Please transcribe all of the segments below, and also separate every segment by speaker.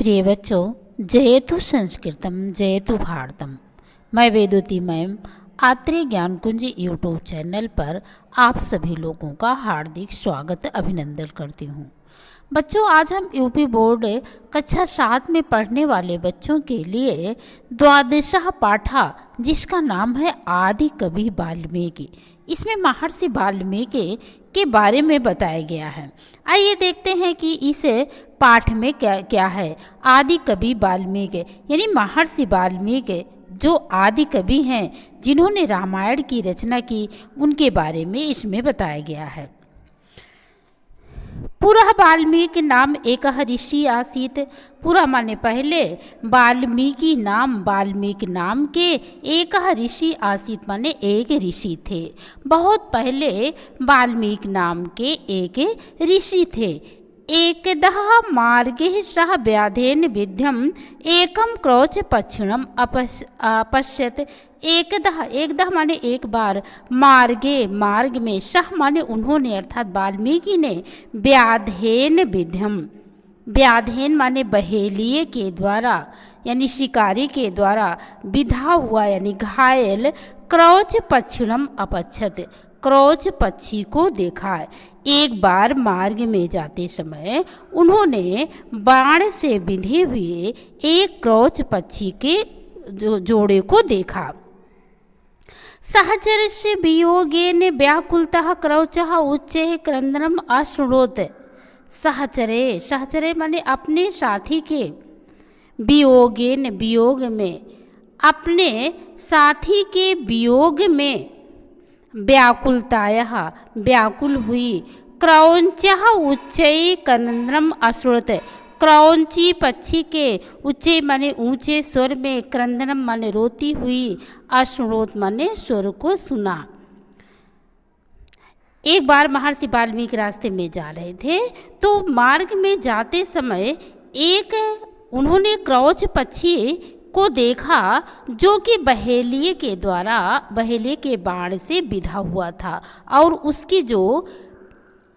Speaker 1: प्रिय बच्चों, जयतु संस्कृतम जयतु भारतम। मैं वेदवती मैम आत्रेय ज्ञान कुंज यूट्यूब चैनल पर आप सभी लोगों का हार्दिक स्वागत अभिनंदन करती हूँ। बच्चों, आज हम यूपी बोर्ड कक्षा 7 में पढ़ने वाले बच्चों के लिए द्वादशः पाठा, जिसका नाम है आदि कवि वाल्मीकि, इसमें महर्षि वाल्मीकि के बारे में बताया गया है। आइए देखते हैं कि इस पाठ में क्या क्या है। आदि कवि वाल्मीकि यानी महर्षि वाल्मीकि जो आदि कवि हैं, जिन्होंने रामायण की रचना की, उनके बारे में इसमें बताया गया है। पुरः वाल्मीकि नाम एक ऋषि आसीत। पुरः माने पहले, वाल्मीकि नाम के एक ऋषि आसीत माने एक ऋषि थे। बहुत पहले वाल्मीकि नाम के एक ऋषि थे। एकदः मार्गे सह व्याधेन विद्यम एकम क्रौच पक्षिणम अपश्यत। एकदः माने एक बार, मार्ग में, सह माने उन्होंने अर्थात वाल्मीकि ने, व्याधेन विद्यम, व्याधेन माने बहेलिए के द्वारा यानी शिकारी के द्वारा, विधा हुआ यानी घायल, क्रौच पक्षिणम अपच्छत, क्रौच पक्षी को देखा। एक बार मार्ग में जाते समय उन्होंने बाण से बिंधे हुए एक क्रौच पक्षी के जोड़े को देखा। सहचरस्य वियोगेन व्याकुलतः क्रौचः उच्चैः क्रन्दनम् अशृणोत। सहचरे माने अपने साथी के, वियोग में, अपने साथी के वियोग में, व्याकुल हुई, क्रौंचः उच्चैः क्रन्दनम् अशृणोत। क्रौंची पक्षी के ऊंचे माने ऊंचे स्वर में, क्रंदनम माने रोती हुई, अशृणोत माने स्वर को सुना। एक बार महर्षि वाल्मीकि रास्ते में जा रहे थे, तो मार्ग में जाते समय उन्होंने क्रौच पक्षी को देखा, जो कि बहेलिए के बाण से बिधा हुआ था, और उसकी जो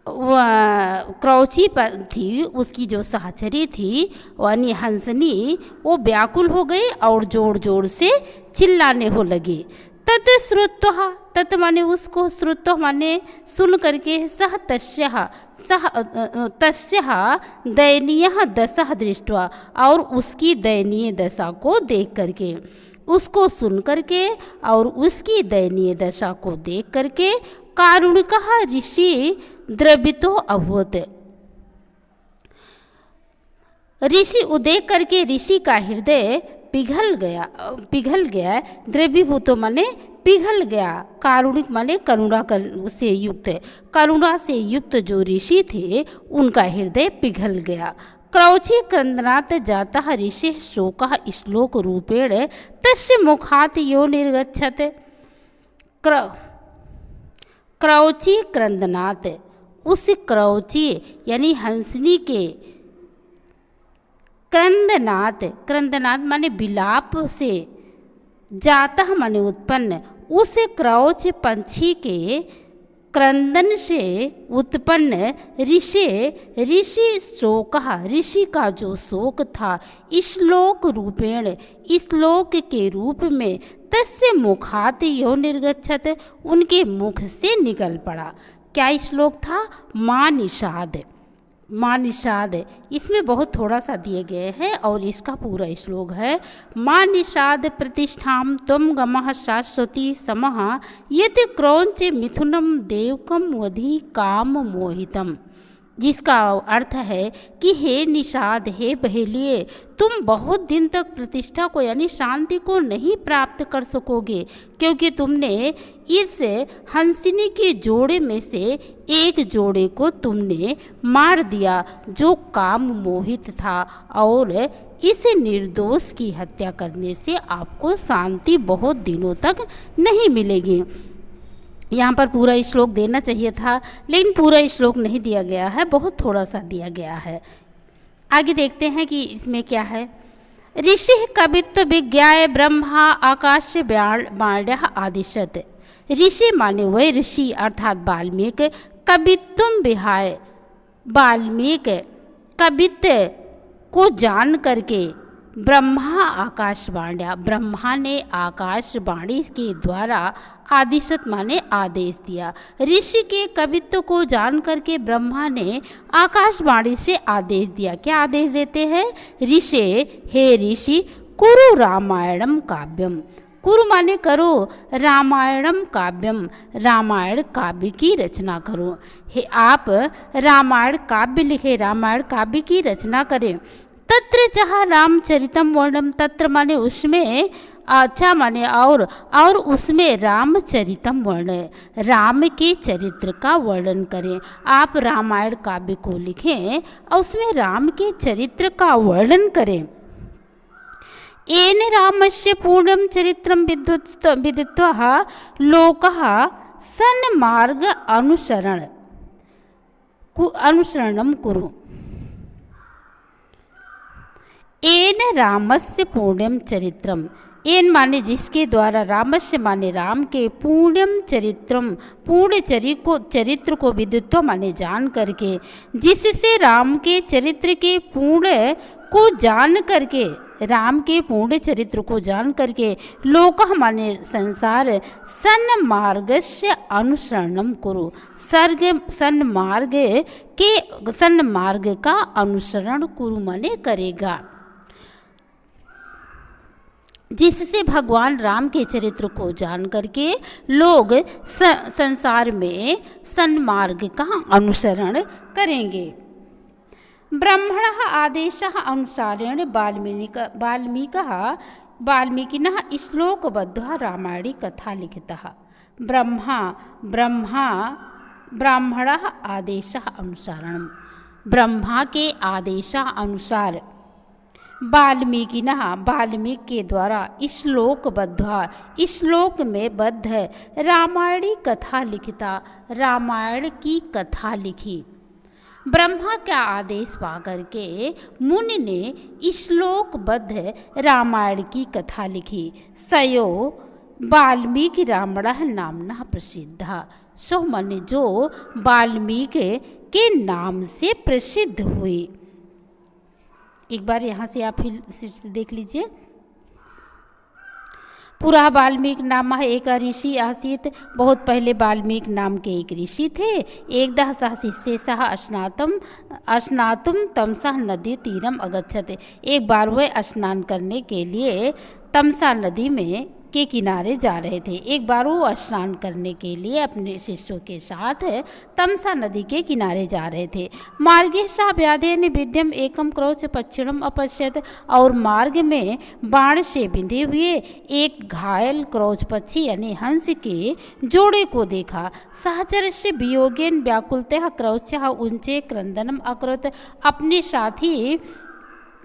Speaker 1: क्रौची पर थी, उसकी जो सहचरी थी यानी हंसनी, वो व्याकुल हो गई और जोर जोर से चिल्लाने हो लगी। तत् माने उसको, श्रुत्व माने सुन करके, तस्यः दयनीयः दशा दृष्ट्वा, और उसकी दयनीय दशा को देख करके, उसको सुन करके और उसकी दयनीय दशा को देख करके, कारुणिकः ऋषि द्रवितो अभूत। ऋषि देख करके ऋषि का हृदय पिघल गया। द्रवीभूतो माने पिघल गया। कारुणिक माने करुणा से युक्त जो ऋषि थे, उनका हृदय पिघल गया। क्रौची क्रंदनात् जातः ऋषि शोकः श्लोक रूपेण तस्य मुखात् यो निर्गच्छत। क्रौची क्रंदनात्, उस क्रौची यानी हंसनी के, क्रंदनात् माने विलाप से, जातः माने उत्पन्न, उस क्रौच पंछी के क्रंदन से उत्पन्न ऋषि शोकः, ऋषि का जो शोक था, श्लोक रूपेण, श्लोक के रूप में, तस्य मुखात् यो निर्गच्छत, उनके मुख से निकल पड़ा। क्या श्लोक था? माँ निषाद। इसमें बहुत थोड़ा सा दिए गए हैं और इसका पूरा श्लोक है। माँ निषाद प्रतिष्ठाम त्वं गमः शाश्वती समः यत् क्रौंच मिथुनम देवकम वधि काम मोहितम। जिसका अर्थ है कि हे निषाद, हे बहेलिए, तुम बहुत दिन तक प्रतिष्ठा को यानी शांति को नहीं प्राप्त कर सकोगे, क्योंकि तुमने इस हंसिनी के जोड़े में से एक जोड़े को तुमने मार दिया, जो काम मोहित था, और इस निर्दोष की हत्या करने से आपको शांति बहुत दिनों तक नहीं मिलेगी। यहाँ पर पूरा श्लोक देना चाहिए था, लेकिन पूरा श्लोक नहीं दिया गया है, बहुत थोड़ा सा दिया गया है। आगे देखते हैं कि इसमें क्या है। ऋषि कवित्व विज्ञाय ब्रह्मा आकाश बाण्यः आदिशत। ऋषि माने वह ऋषि अर्थात वाल्मीकि, कवित्व विहाय, वाल्मीकि कवित्व को जान करके ब्रह्मा ने आकाशवाणी के द्वारा आदिशत माने आदेश दिया। ऋषि के कवित्व को जान करके ब्रह्मा ने आकाशवाणी से आदेश दिया। क्या आदेश देते हैं? हे ऋषि कुरु रामायणम काव्यम। कुरु माने करो, रामायणम काव्यम, रामायण काव्य की रचना करो। हे आप रामायण काव्य लिखे, रामायण काव्य की रचना करें। तत्र जहाँ रामचरितम वर्णम, तत्र माने उसमें, अच्छा माने और उसमें रामचरितम वर्ण, राम के चरित्र का वर्णन करें। आप रामायण काव्य को लिखें और उसमें राम के चरित्र का वर्णन करें। येन रामस्य पूर्णं चरित्रं विदित्वा लोकः सन्मार्ग अनुसरणं कुरु। येन रामस्य पूर्णम चरित्रम, येन माने जिसके द्वारा, रामस्य माने राम के, पूर्णम चरित्रम पूर्ण चरित्र को विदित्व माने जान करके, जिससे राम के चरित्र के पूर्ण को जान करके, राम के पूर्ण चरित्र को जान करके, लोक माने संसार, सन्मार्गस्य अनुसरणम कुरु, सन्मार्ग का अनुसरण कुरु माने करेगा। जिससे भगवान राम के चरित्र को जान करके लोग संसार में सन्मार्ग का अनुसरण करेंगे। ब्रह्मणः आदेशः अनुसारेण वाल्मीकिनः श्लोकबद्ध्वा रामायणी कथा लिखितः। ब्राह्मणः आदेशः अनुसारणम, ब्रह्मा के आदेशः अनुसार वाल्मीकि के द्वारा श्लोक में बद्ध रामायणी कथा लिखिता, रामायण की कथा लिखी। ब्रह्मा का आदेश पा करके मुनि ने श्लोकबद्ध रामायण की कथा लिखी। सयो वाल्मीकि रामायण नामना प्रसिद्ध, सो मन जो वाल्मीकि के नाम से प्रसिद्ध हुई। एक बार यहाँ से आप फिर से देख लीजिए। पुरा वाल्मीकि नाम एक ऋषि आसीत, बहुत पहले वाल्मीकि नाम के एक ऋषि थे। एकदा सह शिष्य सह स्नातुम तमसा नदी तीरम अगच्छत, एक बार वह स्नान करने के लिए तमसा नदी में के किनारे जा रहे थे। एक बार वो स्नान करने के लिए अपने शिष्यों के साथ तमसा नदी के किनारे जा रहे थे। मार्गे सा व्याधेन विद्यम एकम क्रौच पक्षिणम अपश्यत, और मार्ग में बाण से बिंधे हुए एक घायल क्रौच पक्षी यानी हंस के जोड़े को देखा। सहचर से वियोगेन व्याकुलतः क्रौचः ऊंचे क्रंदनम अकरोत, अपने साथी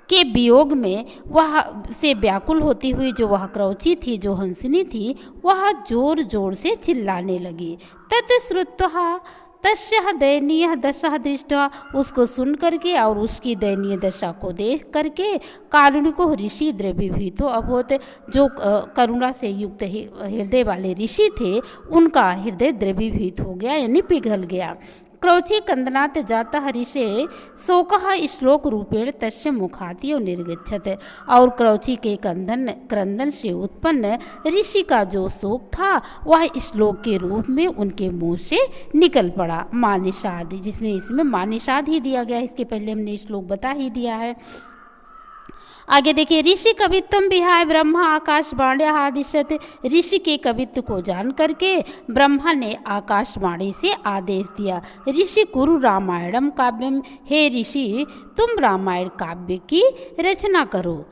Speaker 1: के वियोग में वह से व्याकुल होती हुई जो वह क्रौची थी, जो हंसनी थी, वह जोर जोर से चिल्लाने लगी। तत्श्रुत्वा तस्य दयनीय दशा दृष्टवा, उसको सुन करके और उसकी दयनीय दशा को देख करके कारुणिको ऋषि द्रवीभूतो अभूत, जो करुणा से युक्त हृदय वाले ऋषि थे उनका हृदय द्रवीभूत हो गया यानी पिघल गया। क्रौची कंदनात् जातः ऋषे शोकः श्लोक रूपेण तस्य मुखाति निर्गच्छत, और क्रौची के क्रंदन से उत्पन्न ऋषि का जो शोक था वह श्लोक के रूप में उनके मुंह से निकल पड़ा। मानिषाद, जिसमें इसमें मानिषाद ही दिया गया, इसके पहले हमने श्लोक बता ही दिया है। आगे देखिए, ऋषि कवित्वम विहाय ब्रह्मा आकाशवाणी आदिशत, ऋषि के कवित्व को जान करके ब्रह्मा ने आकाशवाणी से आदेश दिया। ऋषि कुरु रामायणम काव्यम, हे ऋषि तुम रामायण काव्य की रचना करो।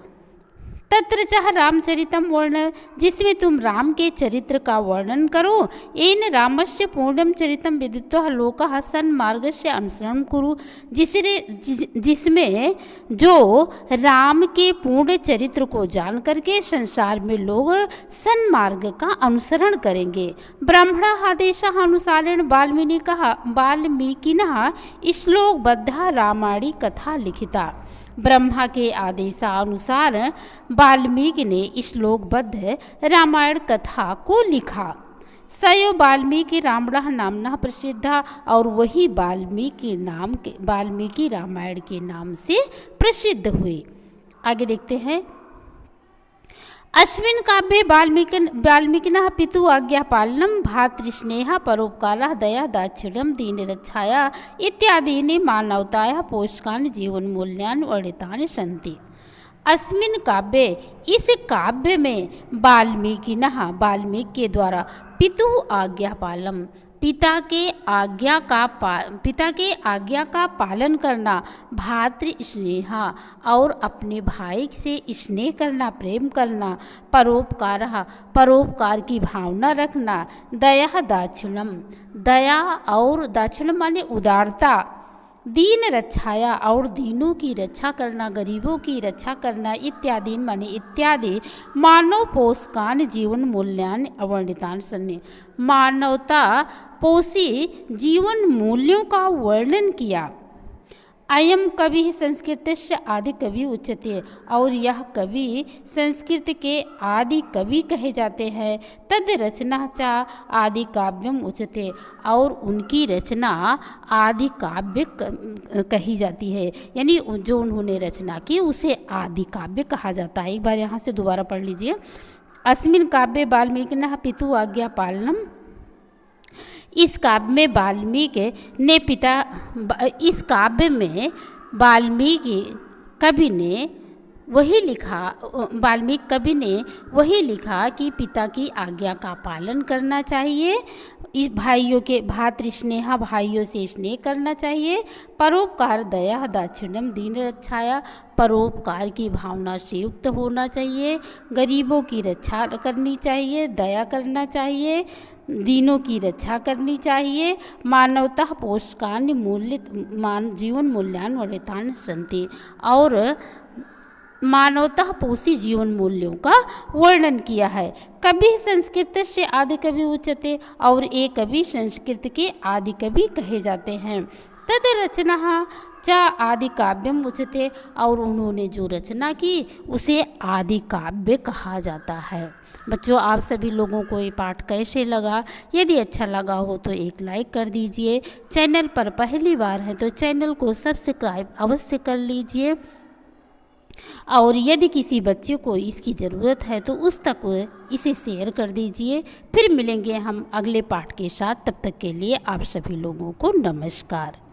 Speaker 1: तत्र चाह रामचरितम वर्ण, जिसमें तुम राम के चरित्र का वर्णन करो। एन रामस्य पूर्णम चरितम विदित्वा लोकः सन्मार्गस्य अनुसरणं कुरु, जिसमें जो राम के पूर्ण चरित्र को जान करके संसार में लोग सन्मार्ग का अनुसरण करेंगे। ब्राह्मणा आदेशः अनुसारेण वाल्मीकिनः श्लोकबद्धा रामायणी कथा लिखिता, ब्रह्मा के आदेशानुसार वाल्मीकि ने श्लोकबद्ध रामायण कथा को लिखा। सयो वाल्मीकि रामायण नामना प्रसिद्ध, और वही वाल्मीकि रामायण के नाम से प्रसिद्ध हुए। आगे देखते हैं। अस्मिन् काव्ये वाल्मीकिनः पितु आज्ञापालनं भ्रातृस्नेह परोपकारः दया दाक्षिण्यं दीनरक्षाया इत्यादीनि मानवतायाः पोषकानि जीवनमूल्यानि वर्णितानि सन्ति। अस्मिन् काव्ये, इस काव्य में वाल्मीकि के द्वारा पितु आज्ञापालम, पिता के आज्ञा का पालन करना, भ्रातृ स्नेह और अपने भाई से स्नेह करना, प्रेम करना, परोपकार की भावना रखना, दया दाक्षिण्यम, दया और दाक्षिण्यम माने उदारता, दीन रक्षाया और दीनों की रक्षा करना, गरीबों की रक्षा करना, इत्यादि माने इत्यादि मानव पोषकान जीवन मूल्यान अवर्णितान सन्ने, मानवता पोषी जीवन मूल्यों का वर्णन किया। अयम कवि संस्कृतस्य आदि कवि उच्यते, और यह कवि संस्कृत के आदि कवि कहे जाते हैं। तद रचना चा आदि काव्यम उच्यते, और उनकी रचना आदि काव्य कही जाती है, यानी जो उन्होंने रचना की उसे आदि काव्य कहा जाता है। एक बार यहाँ से दोबारा पढ़ लीजिए। अस्मिन् काव्ये वाल्मीकिनः पितु आज्ञा पालनम, इस काव्य में वाल्मीकि कवि ने वही लिखा कि पिता की आज्ञा का पालन करना चाहिए, इस भ्रातृस्नेह, भाइयों से स्नेह करना चाहिए, परोपकार दया दाक्षिण्यम दीन रक्षाया, परोपकार की भावना से युक्त होना चाहिए, गरीबों की रक्षा करनी चाहिए, दया करना चाहिए, दीनों की रक्षा करनी चाहिए, मानवता पोषकान्य जीवन मूल्यान वर्णितानि सन्ति, और मानवता पोषी जीवन मूल्यों का वर्णन किया है। कवि संस्कृत से आदि कवि उच्यते, और एक कवि संस्कृत के आदि कवि कहे जाते हैं। तद रचना चा आदि काव्यम उच्यते, और उन्होंने जो रचना की उसे आदि काव्य कहा जाता है। बच्चों, आप सभी लोगों को ये पाठ कैसे लगा? यदि अच्छा लगा हो तो एक लाइक कर दीजिए। चैनल पर पहली बार है तो चैनल को सब्सक्राइब अवश्य कर लीजिए, और यदि किसी बच्चे को इसकी ज़रूरत है तो उस तक इसे शेयर कर दीजिए। फिर मिलेंगे हम अगले पाठ के साथ, तब तक के लिए आप सभी लोगों को नमस्कार।